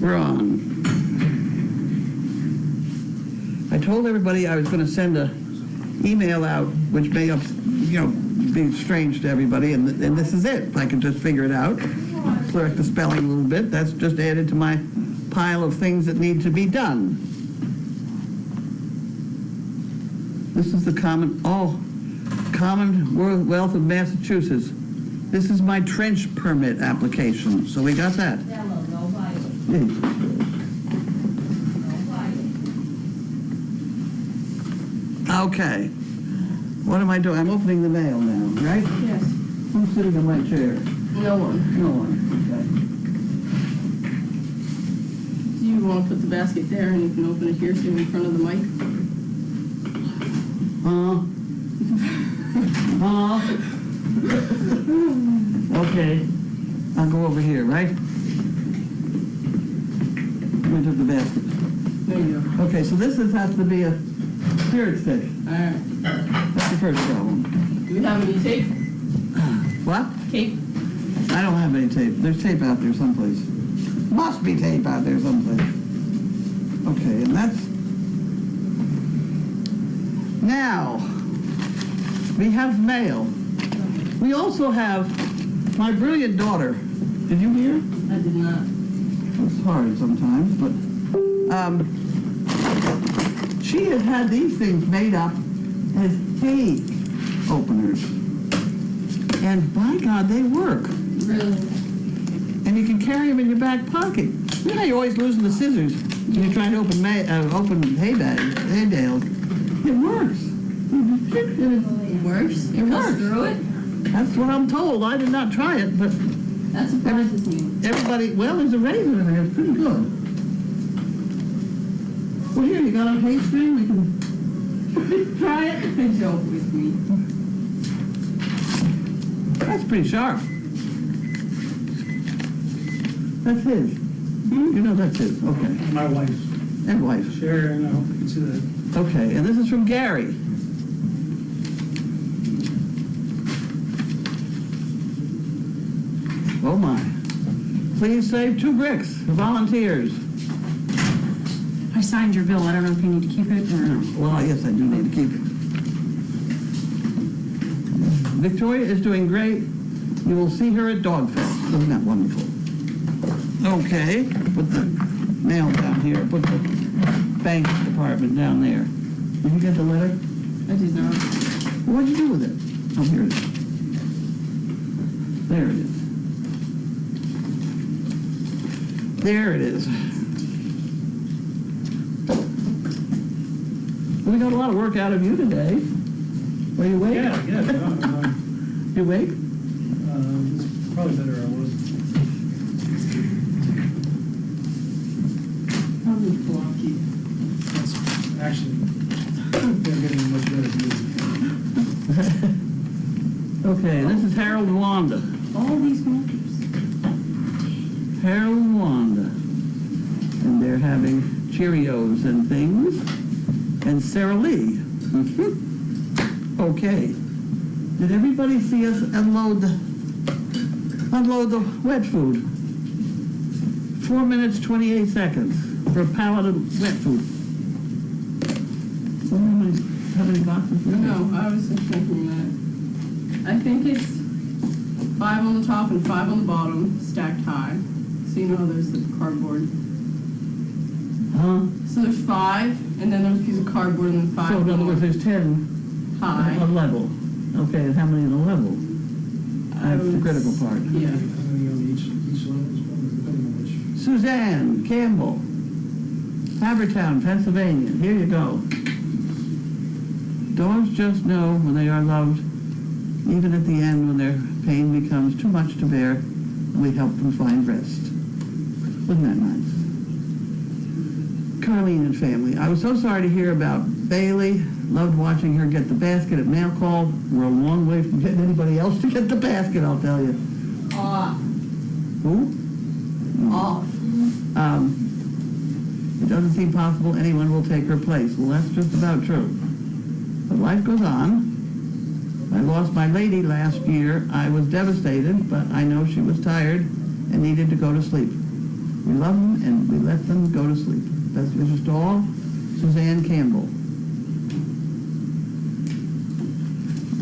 We're on. I told everybody I was going to send a email out, which may have, be strange to everybody, and this is it. I can just figure it out. Correct the spelling a little bit. That's just added to my pile of things that need to be done. This is the Commonwealth of Massachusetts. This is my trench permit application. So we got that. Okay. What am I doing? I'm opening the mail now, right? Yes. Who's sitting in my chair? No one. No one. Okay. Do you want to put the basket there and you can open it here so you're in front of the mic? Okay. I'll go over here, right? I took the basket. There you go. Okay, so this has to be a spirit stick. All right. That's the first problem. Do we have any tape? What? Tape? I don't have any tape. There's tape out there someplace. Must be tape out there someplace. Okay, and that's... Now, we have mail. We also have my brilliant daughter. Did you hear? I did not. It's hard sometimes, but... she has had these things made up as cake openers. And by God, they work. Really? And you can carry them in your back pocket. You know, you're always losing the scissors when you're trying to open hay bales. It works. It works? It works. Through it? That's what I'm told. I did not try it, but That surprises me. everybody, well, there's a razor in there. It's pretty good. Well, here, you got a hay string. We can try it. Joke with me. That's pretty sharp. That's his. You know that's his. Okay. My wife, And wife. Sharon, I hope you can see that. Okay, and this is from Gary. Oh my. Please save 2 bricks for volunteers. I signed your bill. I don't know if you need to keep it or... Well, yes, I do need to keep it. Victoria is doing great. You will see her at Dogfest. Isn't that wonderful? Okay, put the mail down here. Put the bank department down there. Did you get the letter? I did not. What'd you do with it? Oh, here it is. There it is. There it is. We got a lot of work out of you today. Are you awake? Yeah. You awake? It's probably better I was. Probably blocky. That's actually, they're getting much better view. Okay, this is Harold and Wanda. All these markers. Harold and Wanda. And they're having Cheerios and things. And Sarah Lee. Okay. Did everybody see us unload the wet food? 4 minutes, 28 seconds for a pallet of wet food. Someone have any boxes? No, I was just thinking that. I think it's 5 on the top and 5 on the bottom, stacked high. So you know there's the cardboard. Huh? So there's 5, and then there's a piece of cardboard and then 5 So in other words, more there's 10 high. a level. Okay, and how many in a level? That's the critical part. Yeah. How many on each level is probably depending on which. Suzanne Campbell, Havertown, Pennsylvania. Here you go. Dogs just know when they are loved, even at the end when their pain becomes too much to bear, and we help them find rest. Wasn't that nice? Carlene and family. I was so sorry to hear about Bailey. Loved watching her get the basket at mail call. We're a long way from getting anybody else to get the basket, I'll tell you. Off. Who? Off. It doesn't seem possible anyone will take her place. Well, that's just about true. But life goes on. I lost my lady last year. I was devastated, but I know she was tired and needed to go to sleep. We love them and we let them go to sleep. Best wishes to all, Suzanne Campbell.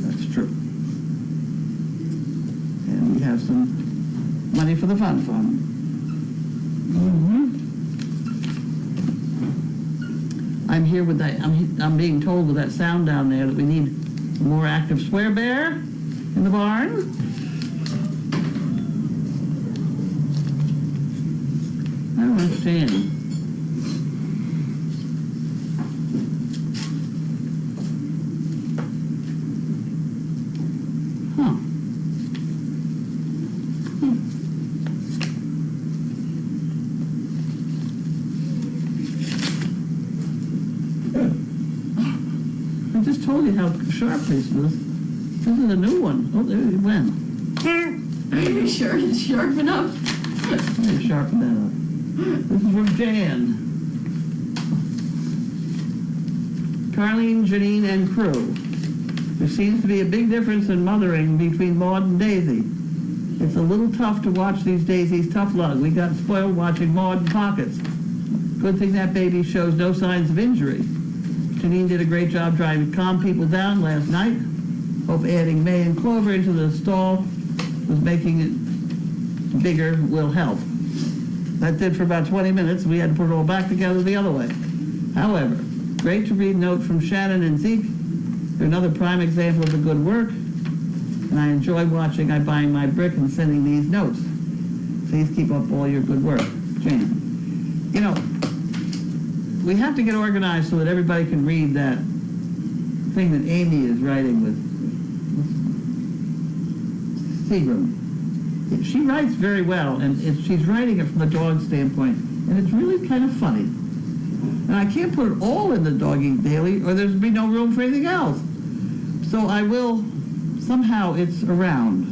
That's true. And we have some money for the fun fund. I'm here with that, I'm being told with that sound down there that we need a more active swear bear in the barn. I don't understand. Huh. I just told you how sharp this was. This is a new one. Oh, there it went. Are you sure it's sharp enough? Let me sharpen that up. This is from Jan. Carlene, Janine, and crew. There seems to be a big difference in mothering between Maud and Daisy. It's a little tough to watch these Daisy's tough love. We got spoiled watching Maud and Pockets. Good thing that baby shows no signs of injury. Janine did a great job trying to calm people down last night. Hope adding May and Clover into the stall was making it bigger will help. That did for about 20 minutes. We had to put it all back together the other way. However, great to read note from Shannon and Zeke. They're another prime example of the good work. And I enjoy watching I buying my brick and sending these notes. Please keep up all your good work. Jan. You know, we have to get organized so that everybody can read that thing that Amy is writing with Seagram. She writes very well, and she's writing it from the dog standpoint, and it's really kind of funny. And I can't put it all in the Doggy Daily, or there's be no room for anything else. So I will, somehow it's around.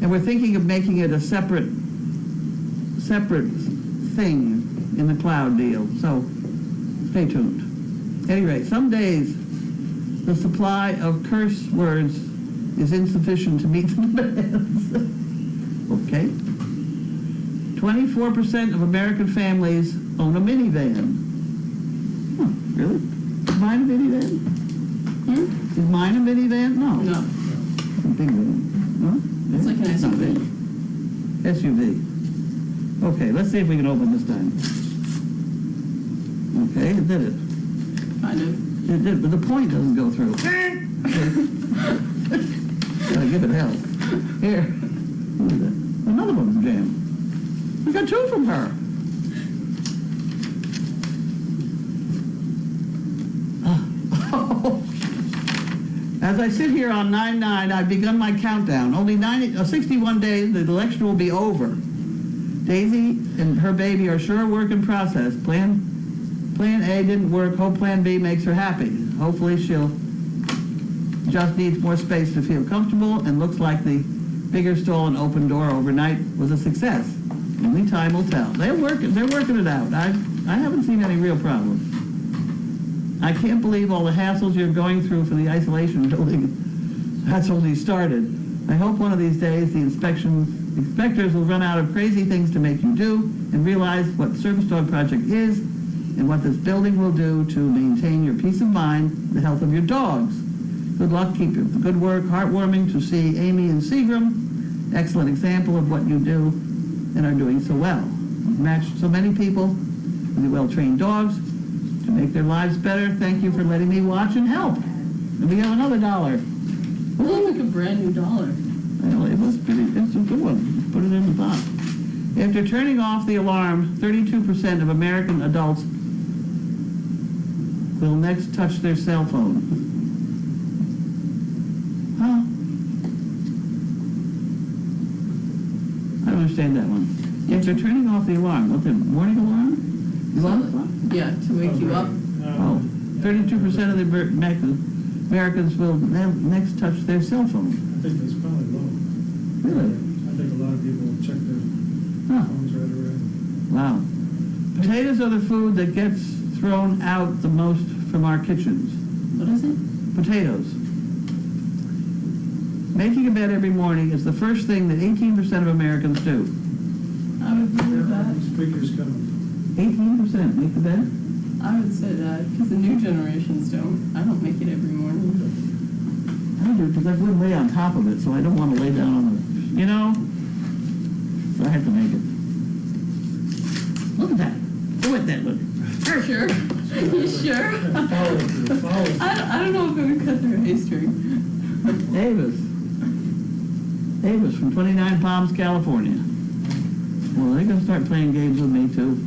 And we're thinking of making it a separate thing in the cloud deal, so stay tuned. At any rate, some days the supply of curse words is insufficient to meet the demands. Okay. 24% of American families own a minivan. Huh, really? Is mine a minivan? Is mine a minivan? No. No, A big van. No? it's like an It's not SUV. big. SUV. Okay, let's see if we can open this time. Okay, it did it. Kind of. It did, but the point doesn't go through. Gotta give it hell. Here. What is it? Another one's jammed. We got two from her. As I sit here on 9/9, I've begun my countdown. Only 61 days, the election will be over. Daisy and her baby are sure a work in process. Plan A didn't work. Hope Plan B makes her happy. Hopefully she'll just needs more space to feel comfortable, and looks like the bigger stall and open door overnight was a success. Only time will tell. They're working it out. I haven't seen any real problems. I can't believe all the hassles you're going through for the isolation building. That's only started. I hope one of these days the inspectors will run out of crazy things to make you do and realize what the Service Dog Project is and what this building will do to maintain your peace of mind, the health of your dogs. Good luck, keep up the good work. Heartwarming to see Amy and Seagram. Excellent example of what you do and are doing so well. You've matched so many people with well-trained dogs to make their lives better. Thank you for letting me watch and help. And we have another $1. It looks like a brand new dollar. Well, it's a good one. Put it in the box. After turning off the alarm, 32% of American adults will next touch their cell phone. Huh? I don't understand that one. After turning off the alarm, what's the morning alarm? 11 o'clock? Yeah, to wake you up. Oh, 32% of the Americans will next touch their cell phone. I think that's probably low. Really? I think a lot of people check their Huh. phones right away. Wow. Potatoes are the food that gets thrown out the most from our kitchens. What is it? Potatoes. Making a bed every morning is the first thing that 18% of Americans do. I would believe that. figure's cut off. 18% make the bed? I would say that, because the new generations don't. I don't make it every morning. I do, because I wouldn't lay on top of it, so I don't want to lay down on the, you know? So I have to make it. Look at that. Go at that, look. Sure. You sure? Follow. I don't know if it would cut through a hay string. Davis from 29 Palms, California. Well, they're gonna start playing games with me too.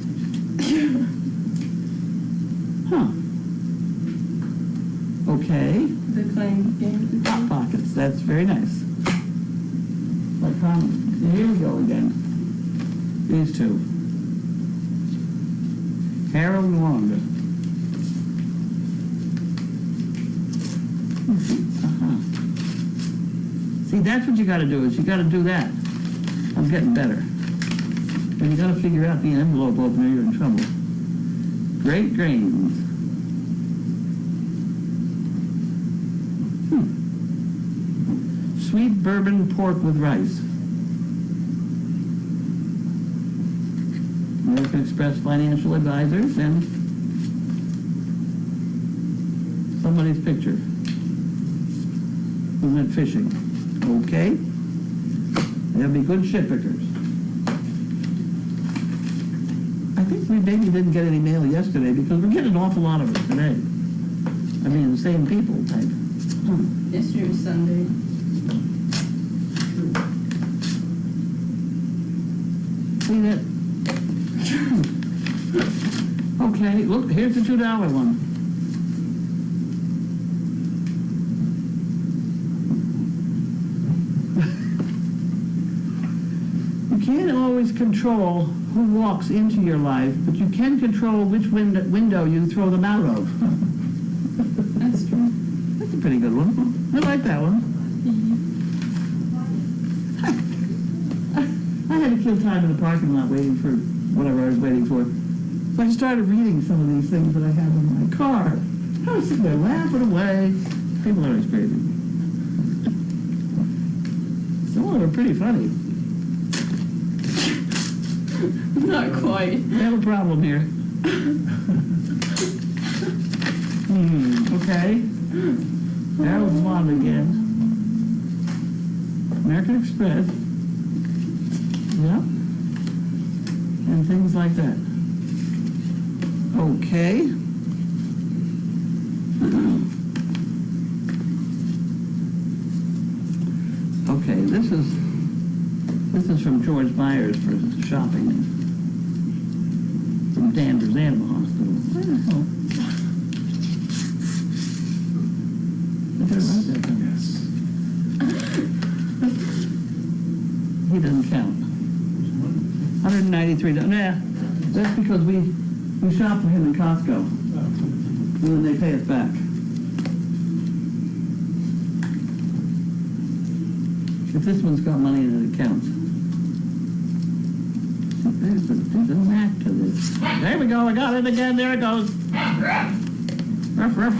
Huh. Okay. They're playing games with Hot you. Pockets, that's very nice. Like, here we go again. These two. Harold and Wanda. Uh-huh. See, that's what you gotta do, is you gotta do that. I'm getting better. And you gotta figure out the envelope opener, you're in trouble. Great Grains. Sweet bourbon pork with rice. American Express Financial Advisors and somebody's picture who went fishing. Okay. They'll be good ship pickers. I think we maybe didn't get any mail yesterday because we're getting an awful lot of it today. I mean, the same people type. Yesterday was Sunday. See that? Okay, look, here's the $2 one. You can't always control who walks into your life, but you can control which window you throw them out of. That's true. That's a pretty good one. I like that one. I had to kill time in the parking lot waiting for whatever I was waiting for. So I started reading some of these things that I have in my car. I was sitting there laughing away. People are always crazy. Some of them are pretty funny. Not quite. We have a problem here. Okay. Harold Wand again. American Express. Yeah. And things like that. Okay. Okay, this is from George Myers for shopping from Danvers Animal Hospital. Where the hell? I did write that down. Yes. He doesn't count. $193. Nah, that's because we shop for him in Costco, and then they pay us back. If this one's got money in it, it counts. There's a knack to this. There we go, I got it again, there it goes. Ruff, ruff.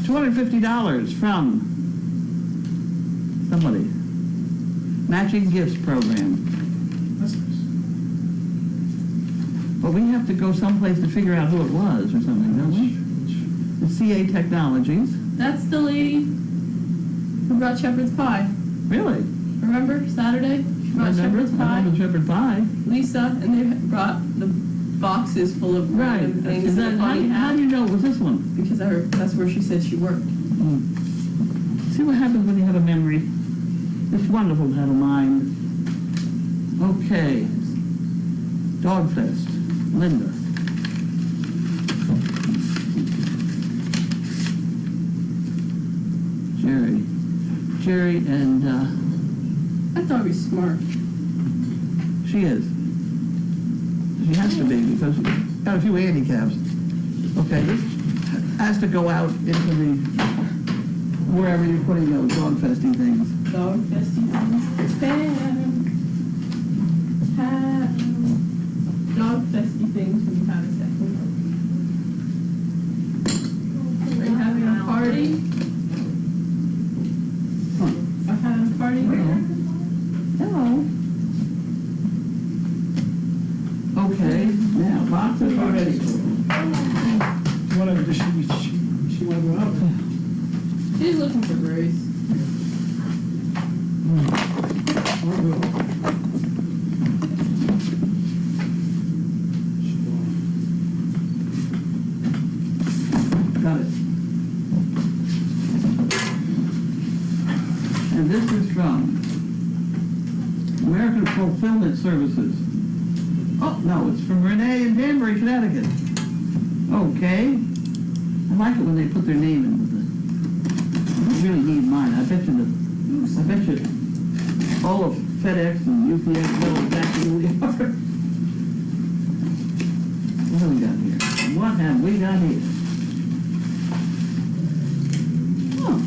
$250 from somebody. Matching Gifts Program. That's nice. But we have to go someplace to figure out who it was or something, don't we? The CA Technologies. That's the lady who brought shepherd's pie. Really? Remember Saturday? She brought shepherd's I pie. remember Shepherd Pie. Lisa, and they brought the boxes full of Right. random things Is in that, a funny how do hat. you know it was this one? Because that's where she said she worked. See what happens when you have a memory? It's wonderful to have a mind. Okay. Dogfest. Linda. Jerry and, That dog is smart. she is. She has to be because she's got a few handicaps. Okay, this has to go out into the, wherever you're putting those dog festy things. Dog festivals. Dog festy things when you have a second. Are you having a party? Are you having a party? Hello. Lots of already. She wanted, she wanted to go out. She's looking for Grace. We're good. Got it. And this is from American Fulfillment Services. Oh, no, it's from Renee in Danbury, Connecticut. Okay. I like it when they put their name in with it. I don't really need mine. I bet you all of FedEx and UPS know exactly who they are. What have we got here? What have we got here? Oh,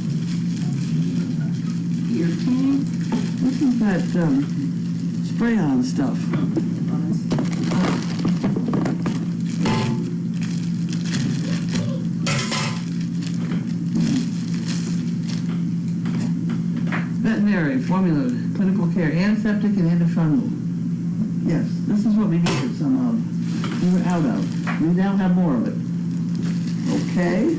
Ear cleaning. this is that spray-on stuff. Veterinary formula, clinical care, antiseptic and antifungal. Yes, this is what we needed some of. We were out of. We now have more of it. Okay.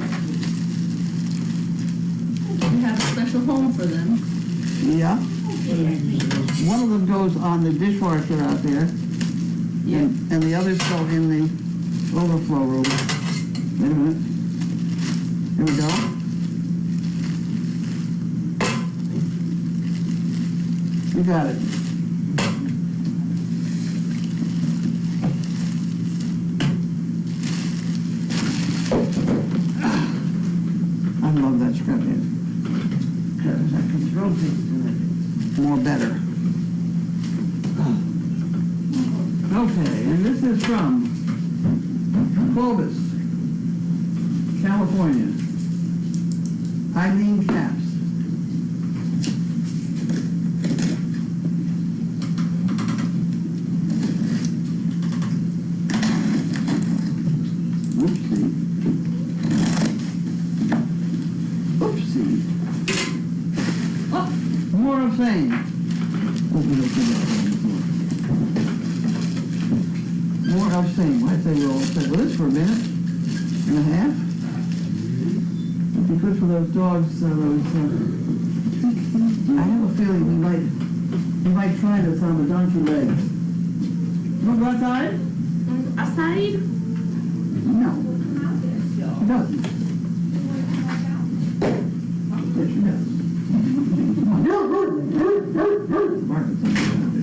We have a special home for them. Yeah. One of them goes on the dishwasher out there. Yep. And the others go in the overflow room. Wait a minute. Here we go. You got it. I love that scrap head. Because I can throw things in it more better. Okay, and this is from Clovis, California. Eileen Caps. Whoopsie. Oopsie. Oh, more of same. More of same. I'd say we're all set with this for a minute and a half. It'd be good for those dogs. I have a feeling we might try this on the donkey legs. You want to go outside? Outside? No. She doesn't. Yes, she does. Come on. Margaret's on the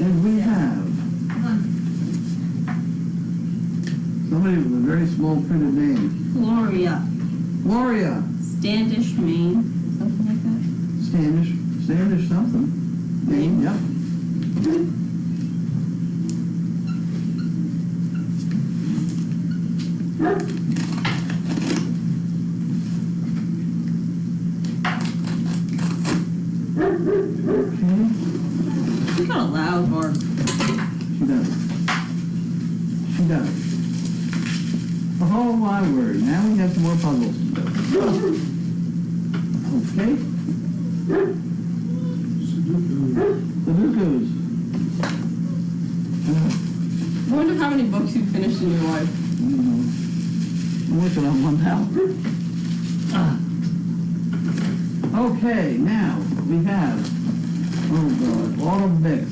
And we have somebody with a very small printed name. Gloria. Gloria. Standish, Maine. Something like that. Standish something. Name, yep. Okay. She got a loud bark. She does. She does. Oh my word, now we have some more puzzles. Okay. Sudokus. I wonder how many books you finished in your life. I'm working on one now. Okay, now we have, oh God, Autumn Mix.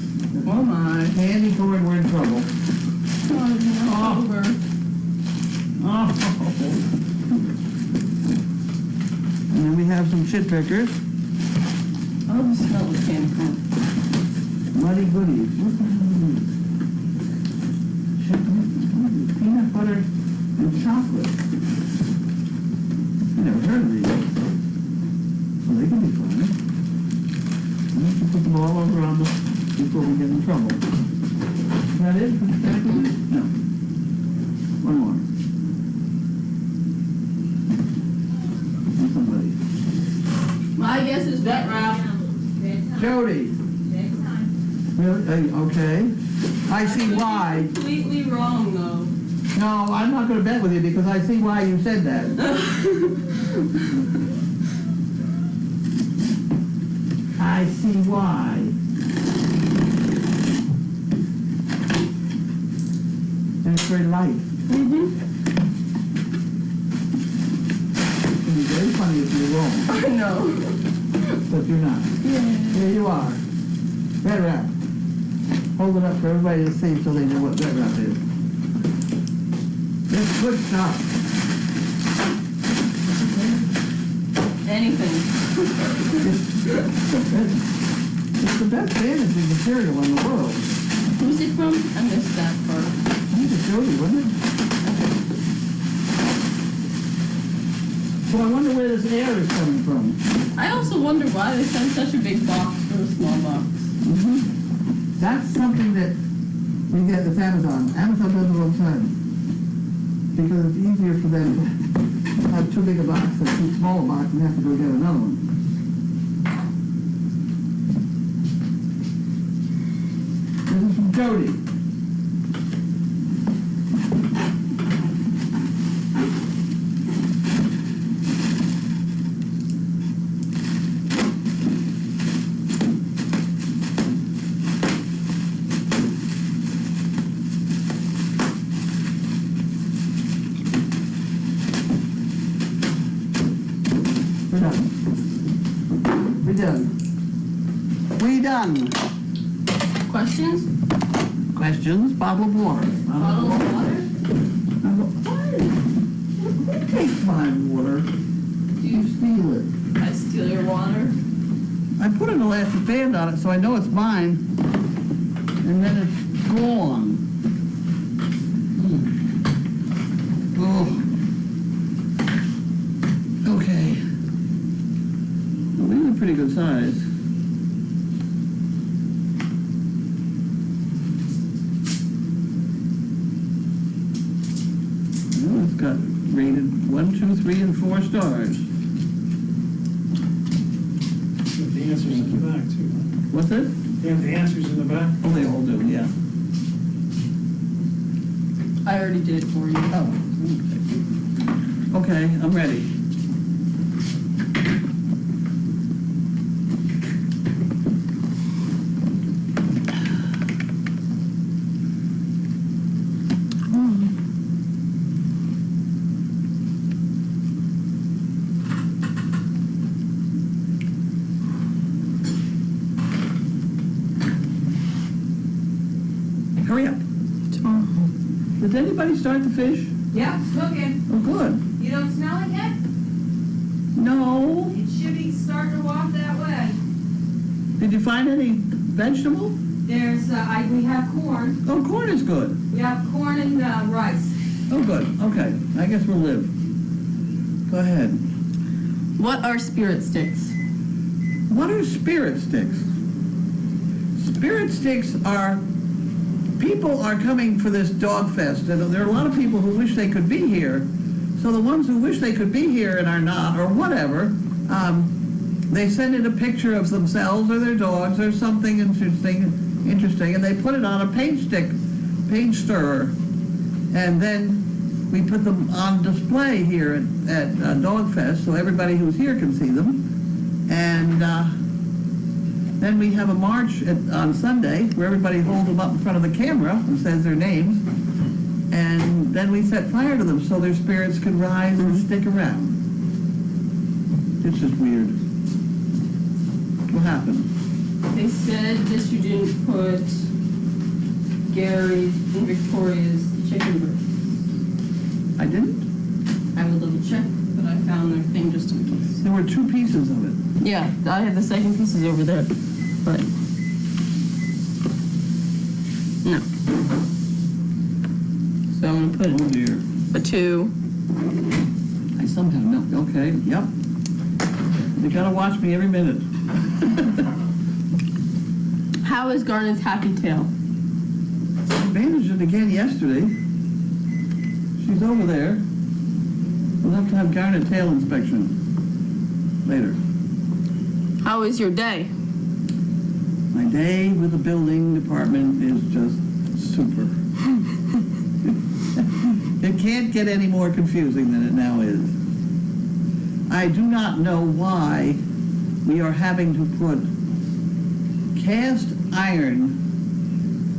Oh my. Candy corn, we're in trouble. Oh, over. Oh. And then we have some shit pickers. Oh, the smell of candy corn. Muddy goodies. What the hell is this? Peanut butter and chocolate. I never heard of these. Well, they can be fun. Why don't you put them all over on the, before we get in trouble? Is that it? No. One more. Somebody. My guess is vet wrap. Jody. Really? Okay. I see why. Completely wrong, though. No, I'm not going to bet with you because I see why you said that. I see why. And it's very light. Mm-hmm. It'd be very funny if you're wrong, I know. but you're not. Yeah. Here you are. Red wrap. Hold it up for everybody to see so they know what red wrap is. It's good stuff. Anything. It's the best bandaging material in the world. Who's it from? I missed that part. I think it's Jody, wasn't it? So I wonder where this air is coming from. I also wonder why they send such a big box for a small box. That's something that we get with Amazon. Amazon does it all the time. Because it's easier for them to have too big a box than too small a box and have to go get another one. This is from Jody. We're done. We're done. We done. Questions? Questions? Bottle of water. Bottle of water? Who takes my water? Do You you, steal it. I steal your water? I put an elastic band on it so I know it's mine, and then it's gone. Oh. Okay. Well, these are pretty good size. Well, it's got rated 1, 2, 3, and 4 stars. With the answers in the back, too. What's it? They have the answers in the back. Oh, they all do, yeah. I already did it for you. Oh. Okay, I'm ready. Hurry up. Did anybody start the fish? Yeah, it's cooking. Oh, good. You don't smell it yet? No. It should be starting to walk that way. Did you find any vegetable? There's, we have corn. Oh, corn is good. We have corn and rice. Oh, good. Okay. I guess we'll live. Go ahead. What are spirit sticks? What are spirit sticks? Spirit sticks are, people are coming for this dog fest, and there are a lot of people who wish they could be here. So the ones who wish they could be here and are not, or whatever, they send in a picture of themselves or their dogs or something interesting, and they put it on a paint stick, paint stirrer, and then we put them on display here at Dog Fest so everybody who's here can see them. And then we have a march on Sunday where everybody holds them up in front of the camera and says their names. And then we set fire to them so their spirits can rise and stick around. It's just weird. What happened? They said that you didn't put Gary's and Victoria's chicken breast. I didn't? I will double check, but I found their thing just in case. There were 2 pieces of it. Yeah, I have the second pieces over there, but no. So I'm gonna Oh put dear. a 2. I somehow know. Okay, yep. You gotta watch me every minute. How is Garnet's happy tail? I bandaged it again yesterday. She's over there. We'll have to have Garnet tail inspection later. How is your day? My day with the building department is just super. It can't get any more confusing than it now is. I do not know why we are having to put cast iron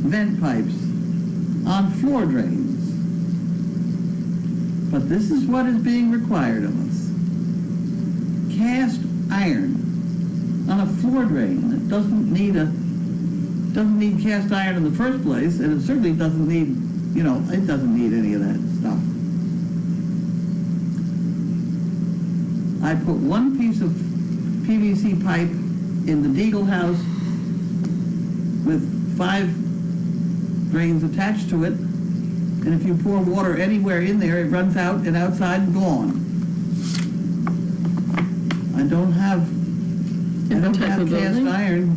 vent pipes on floor drains. But this is what is being required of us. Cast iron on a floor drain that doesn't need cast iron in the first place, and it certainly doesn't need, it doesn't need any of that stuff. I put one piece of PVC pipe in the Deagle house with 5 drains attached to it, and if you pour water anywhere in there, it runs out and outside and gone. I don't have Different type of cast building? iron.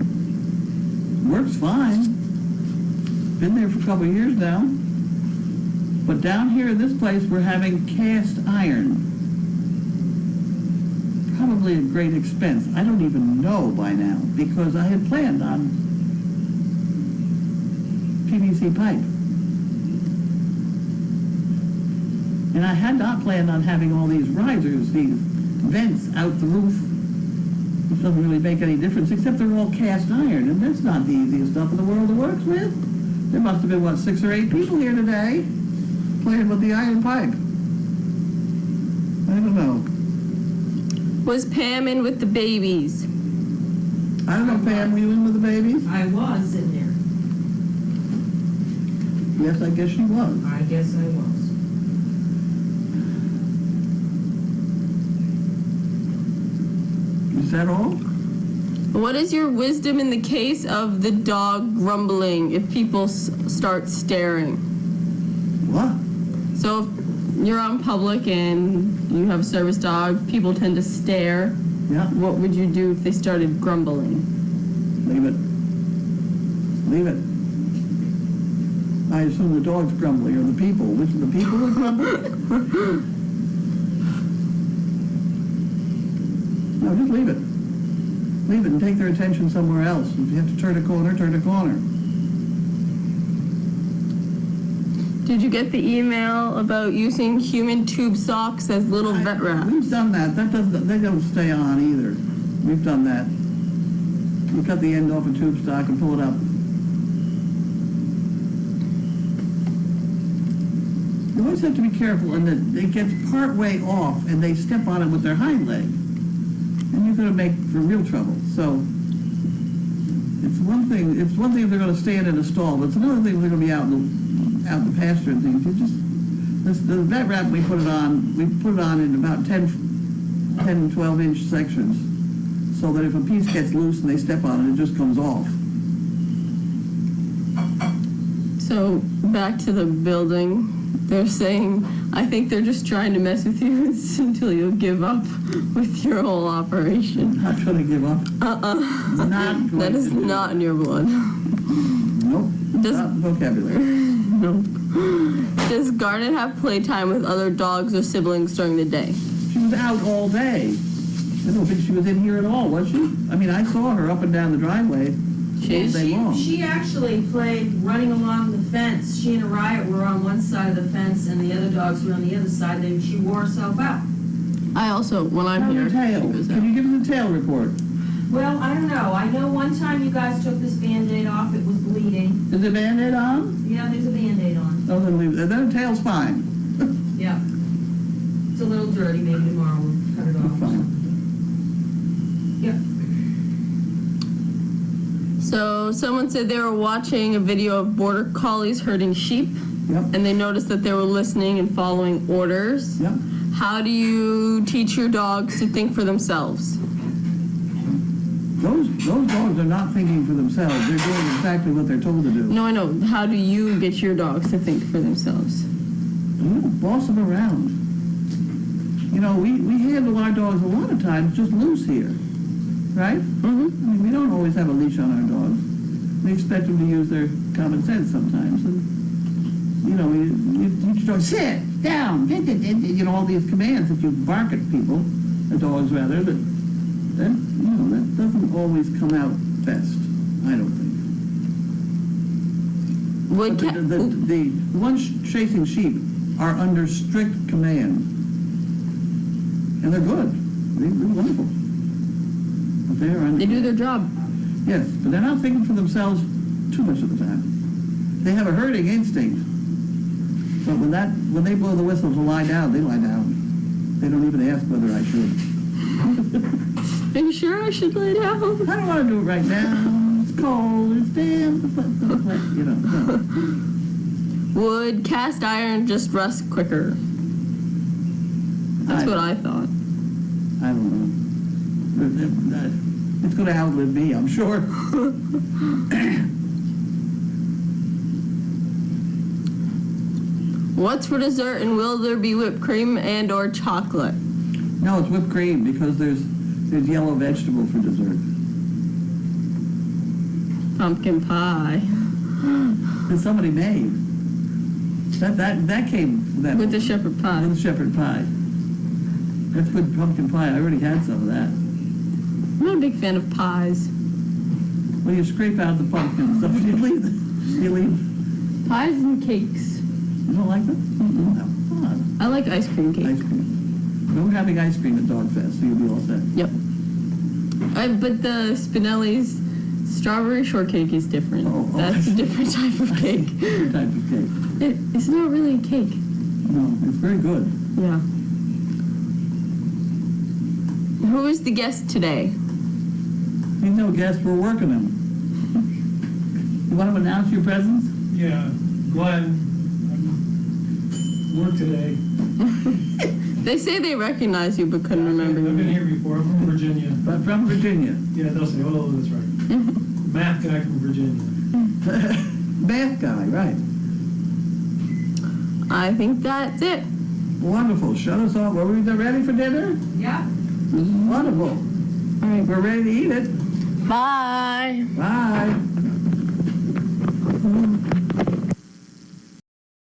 Works fine. Been there for a couple of years now. But down here in this place, we're having cast iron. Probably a great expense. I don't even know by now, because I had planned on PVC pipe. And I had not planned on having all these risers, these vents out the roof, which doesn't really make any difference, except they're all cast iron, and that's not the easiest stuff in the world to work with. There must have been, 6 or 8 people here today playing with the iron pipe. I don't know. Was Pam in with the babies? I don't know, Pam, were you in with the babies? I was in there. Yes, I guess she was. I guess I was. Is that all? What is your wisdom in the case of the dog grumbling if people start staring? What? So if you're on public and you have a service dog, people tend to stare. Yeah, What would you do if they started grumbling? leave it. Leave it. I assume the dog's grumbling, or the people. Which of the people would grumble? No, just leave it. Leave it and take their attention somewhere else. If you have to turn a corner, turn a corner. Did you get the email about using human tube socks as little vet wraps? We've done that. They don't stay on either. We've done that. You cut the end off a tube stock and pull it up. You always have to be careful, and it gets part way off, and they step on it with their hind leg, and you're going to make for real trouble. So it's one thing. It's one thing if they're going to stand in a stall, but it's another thing if they're going to be out in the pasture and things. The vet wrap we put it on in about 10 and 12-inch sections, so that if a piece gets loose and they step on it, it just comes off. So back to the building. They're saying, I think they're just trying to mess with you until you'll give up with your whole operation. Not going to give up. Not going That is to do not in your blood. Nope. Does- Not vocabulary. No. Does Garnet have playtime with other dogs or siblings during the day? She was out all day. I don't think she was in here at all, was she? I mean, I saw her up and down the driveway all And day long. she actually played running along the fence. She and Riot were on one side of the fence and the other dogs were on the other side. Then she wore herself out. I also, when I'm How's here, her tail? she goes Can out. you give us a tail report? Well, I don't know. I know one time you guys took this Band-Aid off. It was bleeding. Is the Band-Aid on? Yeah, there's a Band-Aid on. Oh, then leave it. Then her tail's fine. Yeah. It's a little dirty. Maybe tomorrow we'll cut it off. Fine. Yeah. So someone said they were watching a video of border collies herding sheep, Yep, and they noticed that they were listening and following orders. yep. How do you teach your dogs to think for themselves? Those dogs are not thinking for themselves. They're doing exactly what they're told to do. No, I know. How do you get your dogs to think for themselves? You don't boss them around. You know, we handle our dogs a lot of times just loose here, right? Mm-hmm. I mean, we don't always have a leash on our dogs. We expect them to use their common sense sometimes. And, you know, you teach your dog, sit, down, you know, all these commands that you bark at people, the dogs rather, that doesn't always come out best, I don't think. Would But the ones chasing sheep are under strict command. And they're good. They're wonderful. But they're under... they do their job. Yes, but they're not thinking for themselves too much of the time. They have a herding instinct. But when they blow the whistle to lie down, they lie down. They don't even ask whether I should. Are you sure I should lay down? I don't want to do it right now. It's cold. It's damp. You know. No. Would cast iron just rust quicker? That's what I thought. I don't know. It's going to outlive me, I'm sure. What's for dessert, and will there be whipped cream and or chocolate? No, it's whipped cream because there's yellow vegetable for dessert. Pumpkin pie. That somebody made. That came from that. With the shepherd pie. With the shepherd pie. That's good pumpkin pie. I already had some of that. I'm not a big fan of pies. Well, you scrape out the pumpkin stuff. You leave. Pies and cakes. You don't like them? No. Come on. I like ice cream cake. Ice cream. We're having ice cream at Dogfest, so you'll be all set. Yep. But the Spinelli's strawberry shortcake is different. Oh, That's I a see. different type of cake. Different type of cake. It's not really a cake. No, it's very good. Yeah. Who is the guest today? You know, guests, we're working them. You want to announce your presence? Yeah, Glenn, work today. They say they recognize you but couldn't remember I've been you. here before, I'm from Virginia. But from Virginia. Yeah, they'll say, oh, that's right. Math guy from Virginia. Math guy, right. I think that's it. Wonderful. Shut us off. Are we ready for dinner? Yeah. This is wonderful. All right. We're ready to eat it. Bye. Bye.